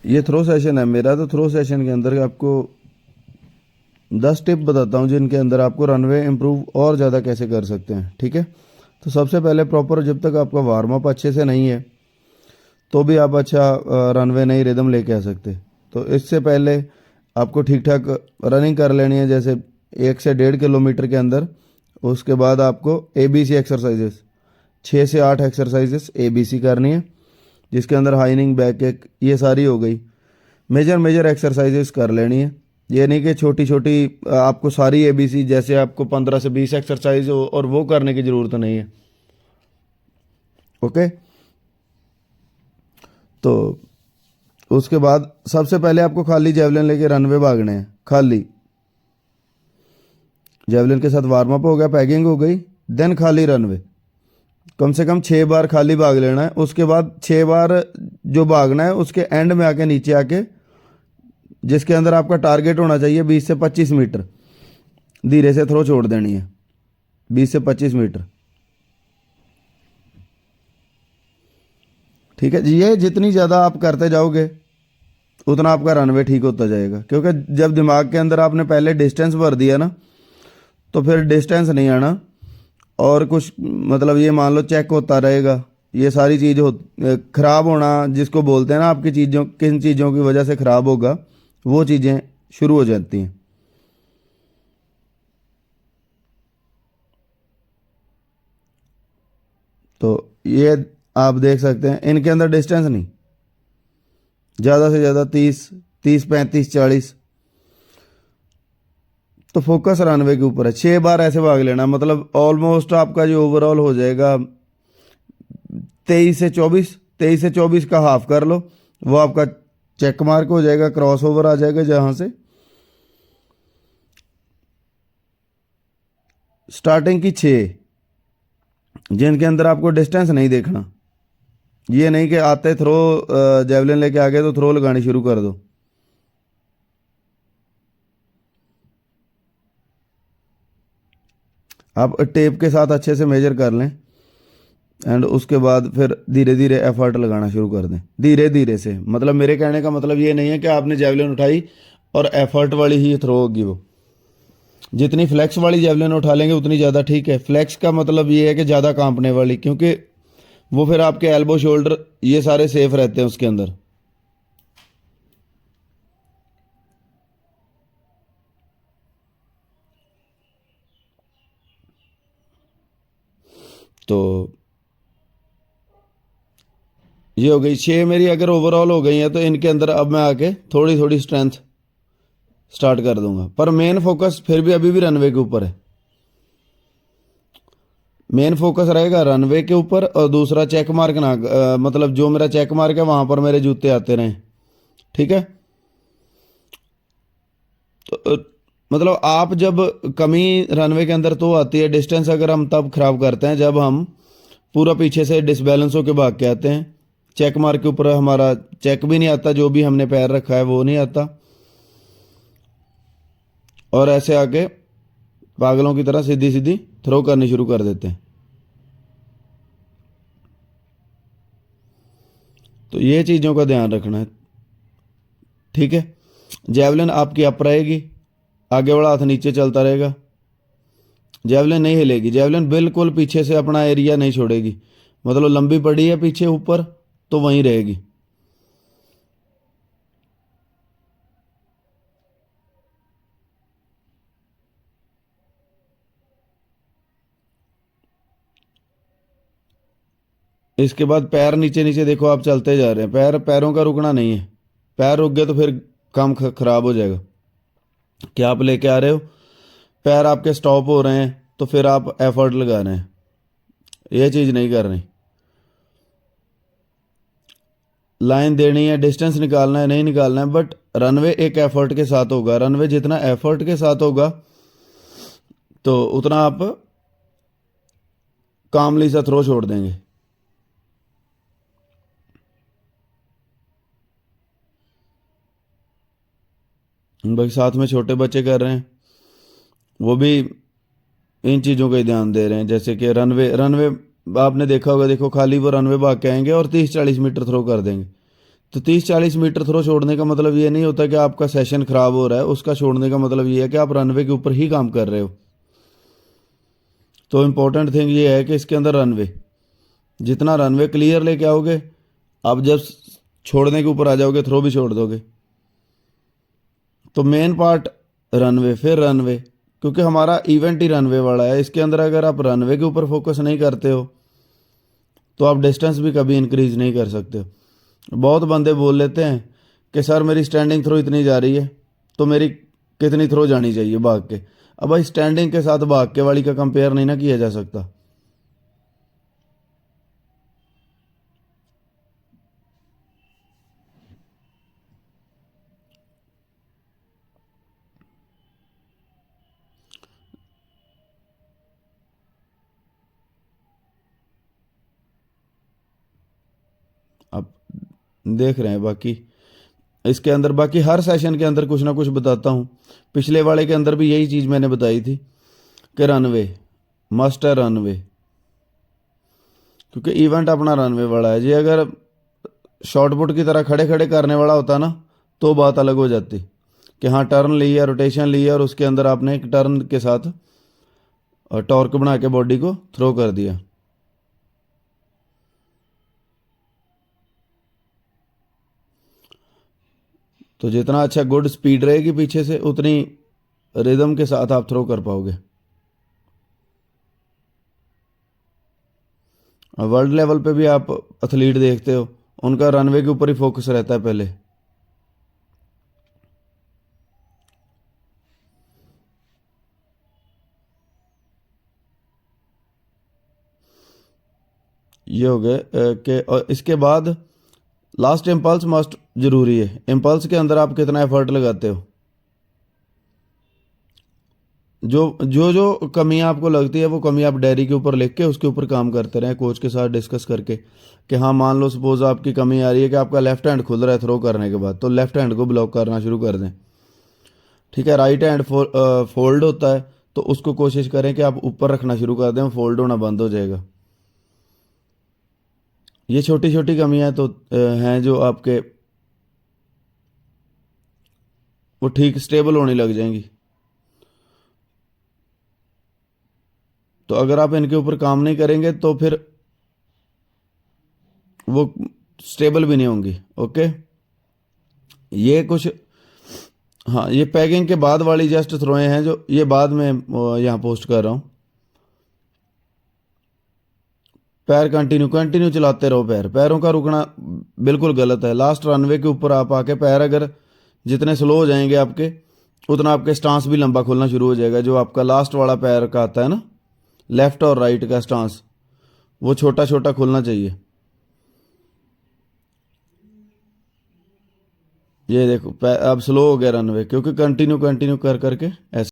ये throw session है मेरा, तो थ्रो सेशन के अंदर आपको 10 टिप बताता हूँ जिनके अंदर आपको रनवे इम्प्रूव और ज़्यादा कैसे कर सकते हैं। ठीक है, तो सबसे पहले प्रॉपर जब तक आपका वार्म अप अच्छे से नहीं है तो भी आप अच्छा रनवे नहीं रिदम लेके आ सकते। तो इससे पहले आपको ठीक ठाक रनिंग कर लेनी है, जैसे 1 से 1.5 किलोमीटर के अंदर। उसके बाद आपको ABC एक्सरसाइजेस 6 से 8 एक्सरसाइजेस ABC करनी है, जिसके अंदर हाइनिंग बैक एक ये सारी हो गई। मेजर मेजर एक्सरसाइजेस कर लेनी है, ये नहीं कि छोटी छोटी आपको सारी ABC जैसे आपको 15 से 20 एक्सरसाइज हो और वो करने की ज़रूरत नहीं है। ओके, तो उसके बाद सबसे पहले आपको खाली जेवलिन लेके रनवे भागने हैं। खाली जेवलिन के साथ वार्म अप हो गया, पैकिंग हो गई, देन खाली रनवे कम से कम 6 बार खाली भाग लेना है। उसके बाद 6 बार जो भागना है उसके एंड में आके नीचे आके, जिसके अंदर आपका टारगेट होना चाहिए 20 से 25 मीटर, धीरे से थ्रो छोड़ देनी है 20 से 25 मीटर। ठीक है जी, ये जितनी ज़्यादा आप करते जाओगे उतना आपका रनवे ठीक होता जाएगा, क्योंकि जब दिमाग के अंदर आपने पहले डिस्टेंस भर दिया ना तो फिर डिस्टेंस नहीं आना, और कुछ मतलब ये मान लो चेक होता रहेगा। ये सारी चीज़ हो ख़राब होना जिसको बोलते हैं ना, आपकी चीज़ों किन चीज़ों की वजह से ख़राब होगा वो चीज़ें शुरू हो जाती हैं। तो ये आप देख सकते हैं इनके अंदर डिस्टेंस नहीं, ज़्यादा से ज़्यादा 30 30 35 40। तो फोकस रनवे के ऊपर है। 6 बार ऐसे भाग लेना, मतलब ऑलमोस्ट आपका जो ओवरऑल हो जाएगा 23 से 24। 23 से 24 का हाफ कर लो, वो आपका चेक मार्क हो जाएगा, क्रॉस ओवर आ जाएगा जहां से स्टार्टिंग की 6, जिनके अंदर आपको डिस्टेंस नहीं देखना। ये नहीं कि आते थ्रो जेवलिन लेके आ गए तो थ्रो लगानी शुरू कर दो। आप टेप के साथ अच्छे से मेजर कर लें, एंड उसके बाद फिर धीरे धीरे एफर्ट लगाना शुरू कर दें, धीरे धीरे से। मतलब मेरे कहने का मतलब ये नहीं है कि आपने जेवलिन उठाई और एफर्ट वाली ही थ्रो होगी। वो जितनी फ्लैक्स वाली जेवलिन उठा लेंगे उतनी ज़्यादा ठीक है। फ्लैक्स का मतलब ये है कि ज़्यादा कांपने वाली, क्योंकि वो फिर आपके एल्बो शोल्डर ये सारे सेफ रहते हैं उसके अंदर। तो ये हो गई 6 मेरी, अगर ओवरऑल हो गई है तो इनके अंदर अब मैं आके थोड़ी थोड़ी स्ट्रेंथ स्टार्ट कर दूंगा, पर मेन फोकस फिर भी अभी भी रनवे के ऊपर है। मेन फोकस रहेगा रनवे के ऊपर, और दूसरा चेक मार्क ना मतलब जो मेरा चेक मार्क है वहां पर मेरे जूते आते रहें। ठीक है, तो मतलब आप जब कमी रनवे के अंदर तो आती है, डिस्टेंस अगर हम तब खराब करते हैं जब हम पूरा पीछे से डिसबैलेंस होके भाग के आते हैं। चेक मार्क के ऊपर हमारा चेक भी नहीं आता, जो भी हमने पैर रखा है वो नहीं आता, और ऐसे आके पागलों की तरह सीधी सीधी थ्रो करनी शुरू कर देते हैं। तो ये चीज़ों का ध्यान रखना है। ठीक है, जेवलिन आपकी अप रहेगी, आगे वाला हाथ नीचे चलता रहेगा, जेवलिन नहीं हिलेगी। जेवलिन बिल्कुल पीछे से अपना एरिया नहीं छोड़ेगी, मतलब लंबी पड़ी है पीछे ऊपर तो वहीं रहेगी। इसके बाद पैर नीचे नीचे देखो, आप चलते जा रहे हैं, पैरों का रुकना नहीं है। पैर रुक गए तो फिर काम खराब हो जाएगा। क्या आप लेके आ रहे हो, पैर आपके स्टॉप हो रहे हैं तो फिर आप एफर्ट लगा रहे हैं, ये चीज़ नहीं कर रही। लाइन देनी है, डिस्टेंस निकालना है, नहीं निकालना है, बट रनवे एक एफर्ट के साथ होगा। रनवे जितना एफर्ट के साथ होगा तो उतना आप कामली सा थ्रो छोड़ देंगे। भाई साथ में छोटे बच्चे कर रहे हैं, वो भी इन चीज़ों का ही ध्यान दे रहे हैं। जैसे कि रनवे रनवे आपने देखा होगा, देखो खाली वो रनवे भाग के आएंगे और 30 40 मीटर थ्रो कर देंगे। तो 30-40 मीटर थ्रो छोड़ने का मतलब ये नहीं होता कि आपका सेशन खराब हो रहा है, उसका छोड़ने का मतलब ये है कि आप रनवे के ऊपर ही काम कर रहे हो। तो इम्पोर्टेंट थिंग ये है कि इसके अंदर रनवे, जितना रनवे क्लियर लेके आओगे, आप जब छोड़ने के ऊपर आ जाओगे थ्रो भी छोड़ दोगे। तो मेन पार्ट रनवे, फिर रनवे, क्योंकि हमारा इवेंट ही रनवे वाला है। इसके अंदर अगर आप रनवे के ऊपर फोकस नहीं करते हो तो आप डिस्टेंस भी कभी इंक्रीज नहीं कर सकते हो। बहुत बंदे बोल लेते हैं कि सर मेरी स्टैंडिंग थ्रो इतनी जा रही है तो मेरी कितनी थ्रो जानी चाहिए भाग के। अब भाई स्टैंडिंग के साथ भाग के वाली का कंपेयर नहीं ना किया जा सकता। आप देख रहे हैं बाकी इसके अंदर, बाकी हर सेशन के अंदर कुछ ना कुछ बताता हूँ। पिछले वाले के अंदर भी यही चीज़ मैंने बताई थी कि रनवे मस्ट है, रनवे, क्योंकि इवेंट अपना रनवे वाला है जी। अगर शॉर्टपुट की तरह खड़े खड़े करने वाला होता ना तो बात अलग हो जाती कि हाँ टर्न लिया, रोटेशन लिया और उसके अंदर आपने एक टर्न के साथ टॉर्क बना के बॉडी को थ्रो कर दिया। तो जितना अच्छा गुड स्पीड रहेगी पीछे से, उतनी रिदम के साथ आप थ्रो कर पाओगे। वर्ल्ड लेवल पे भी आप एथलीट देखते हो, उनका रनवे के ऊपर ही फोकस रहता है पहले। ये हो गए कि और इसके बाद लास्ट इम्पल्स मस्ट जरूरी है। इम्पल्स के अंदर आप कितना एफर्ट लगाते हो, जो जो जो कमियां आपको लगती है वो कमी आप डायरी के ऊपर लिख के उसके ऊपर काम करते रहें, कोच के साथ डिस्कस करके कि हाँ मान लो सपोज आपकी कमी आ रही है कि आपका लेफ्ट हैंड खुल रहा है थ्रो करने के बाद, तो लेफ्ट हैंड को ब्लॉक करना शुरू कर दें। ठीक है, राइट हैंड फोल्ड होता है तो उसको कोशिश करें कि आप ऊपर रखना शुरू कर दें, फोल्ड होना बंद हो जाएगा। ये छोटी छोटी कमियां तो हैं जो आपके वो ठीक स्टेबल होने लग जाएंगी। तो अगर आप इनके ऊपर काम नहीं करेंगे तो फिर वो स्टेबल भी नहीं होंगी। ओके, ये कुछ, हाँ ये पैकिंग के बाद वाली जस्ट थ्रोएं हैं जो ये बाद में यहाँ पोस्ट कर रहा हूँ। पैर कंटिन्यू कंटिन्यू चलाते रहो, पैरों का रुकना बिल्कुल गलत है। लास्ट रनवे के ऊपर आप आके पैर अगर जितने स्लो हो जाएंगे आपके, उतना आपके स्टांस भी लंबा खुलना शुरू हो जाएगा। जो आपका लास्ट वाला पैर का आता है ना, लेफ्ट और राइट का स्टांस, वो छोटा छोटा खुलना चाहिए। ये देखो अब स्लो हो गया रनवे, क्योंकि कंटिन्यू कंटिन्यू कर करके ऐसे